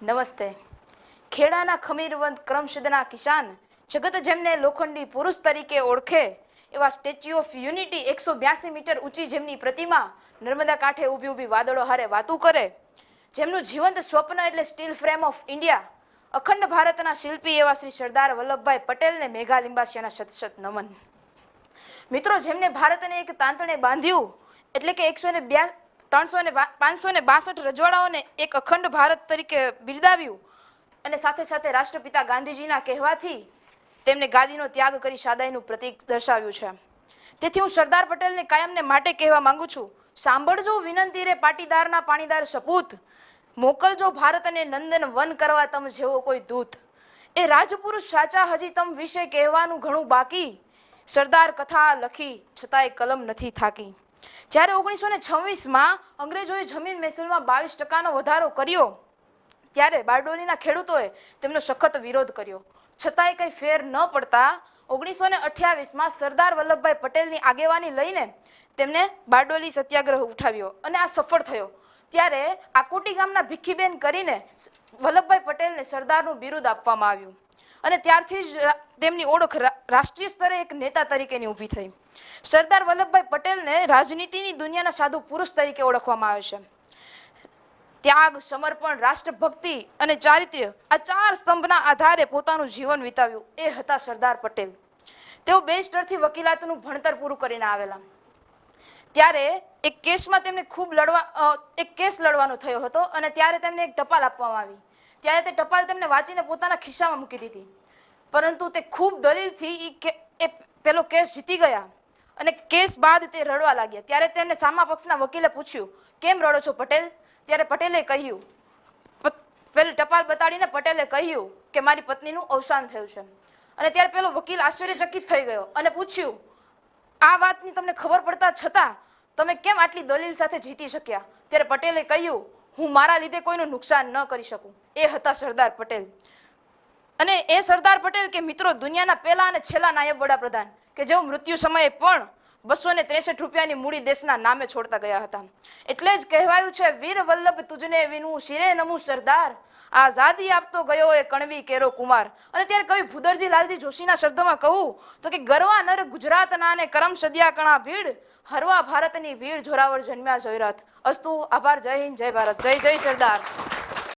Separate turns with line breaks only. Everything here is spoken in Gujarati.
નમસ્તે. ખેડાના ખમીરવંત કરમસદના કિસાન જગત જેમને લોખંડી પુરુષ તરીકે ઓળખે એવા સ્ટેચ્યુ ઓફ યુનિટી 182 મીટર ઊંચી જેમની પ્રતિમા નર્મદા કાંઠે ઊભી ઊભી વાદળો હારે વાતું કરે, જેમનું જીવંત સ્વપ્ન એટલે સ્ટીલ ફ્રેમ ઓફ ઇન્ડિયા, અખંડ ભારતના શિલ્પી એવા શ્રી સરદાર વલ્લભભાઈ પટેલને મેઘા લિંબાસિયાના શત શત નમન. મિત્રો, જેમને ભારતને એક તાંતણે બાંધ્યું એટલે કે 562 રજવાડાઓને એક અખંડ ભારત તરીકે બિરદાવ્યું અને સાથે સાથે રાષ્ટ્રપિતા ગાંધીજીના કહેવાથી તેમને ગાદીનો ત્યાગ કરી સાદાઈનું પ્રતીક દર્શાવ્યું છે. તેથી હું સરદાર પટેલને કાયમને માટે કહેવા માંગુ છું, સાંભળજો વિનંતી રે પાટીદારના પાણીદાર સપૂત, મોકલજો ભારતને નંદન વન કરવા તમ જેવો કોઈ દૂત. એ રાજપુરુષ સાચા હજી તમ વિશે કહેવાનું ઘણું બાકી, સરદાર કથા લખી છતાંય કલમ નથી થાકી. જ્યારે 1926માં અંગ્રેજોએ જમીન મહેસૂલમાં 22% વધારો કર્યો ત્યારે બારડોલીના ખેડૂતોએ તેમનો સખત વિરોધ કર્યો. છતાંય કંઈ ફેર ન પડતા 1928માં સરદાર વલ્લભભાઈ પટેલની આગેવાની લઈને તેમને બારડોલી સત્યાગ્રહ ઉઠાવ્યો અને આ સફળ થયો. ત્યારે આકોટી ગામના ભીખીબેન કરીને વલ્લભભાઈ પટેલને સરદારનું બિરુદ આપવામાં આવ્યું અને ત્યારથી જ તેમની ઓળખ રાષ્ટ્રીય સ્તરે એક નેતા તરીકેની ઊભી થઈ. સરદાર વલ્લભભાઈ પટેલને રાજનીતિની દુનિયાના સાધુ પુરુષ તરીકે ઓળખવામાં આવે છે. ત્યાગ, સમર્પણ, રાષ્ટ્રભક્તિ અને ચારિત્ર્ય આ 4 સ્તંભના આધારે પોતાનું જીવન વિતાવ્યું એ હતા સરદાર પટેલ. તેઓ બેરિસ્ટરથી વકીલાતનું ભણતર પૂરું કરીને આવેલા. ત્યારે એક કેસમાં તેમને એક કેસ લડવાનો થયો હતો અને ત્યારે તેમને એક ટપાલ આપવામાં આવી. ત્યારે તે ટપાલ તેમને વાંચીને પોતાના ખિસ્સામાં મૂકી દીધી, પરંતુ તે ખૂબ દલીલથી એ પેલો કેસ જીતી ગયા અને કેસ બાદ તે રડવા લાગ્યા. ત્યારે તેમને સામા પક્ષના વકીલે પૂછ્યું, કેમ રડો છો પટેલ? ત્યારે પટેલે કહ્યું, પેલી ટપાલ બતાડીને પટેલે કહ્યું કે મારી પત્નીનું અવસાન થયું છે. અને ત્યારે પેલો વકીલ આશ્ચર્યચકિત થઈ ગયો અને પૂછ્યું, આ વાતની તમને ખબર પડતા છતાં તમે કેમ આટલી દલીલ સાથે જીતી શક્યા? ત્યારે પટેલે કહ્યું, હું મારા લીધે કોઈનું નુકસાન ન કરી શકું. એ હતા સરદાર પટેલ. અને એ સરદાર પટેલ કે મિત્રો દુનિયાના પહેલા અને છેલ્લા નાયબ વડાપ્રધાન કે જેઓ મૃત્યુ સમયે પણ 263 રૂપિયાની મૂડી દેશના નામે છોડતા ગયા હતા. એટલે જ કહેવાયું છે, વીર વલ્લભ તુજને વિનવું શિરે નમું સરદાર, આઝાદી આપતો ગયો એ કણવી કેરો કુમાર. અને ત્યારે કવિ ભૂદરજી લાલજી જોશીના શબ્દોમાં કહું તો કે ગરવા નર ગુજરાતના ને કરમ સદિયા કણા ભીડ, હરવા ભારતની વીર જોરાવર જન્મ્યા જયરાત. અસ્તુ. આભાર. જય હિન્દ, જય ભારત, જય જય સરદાર.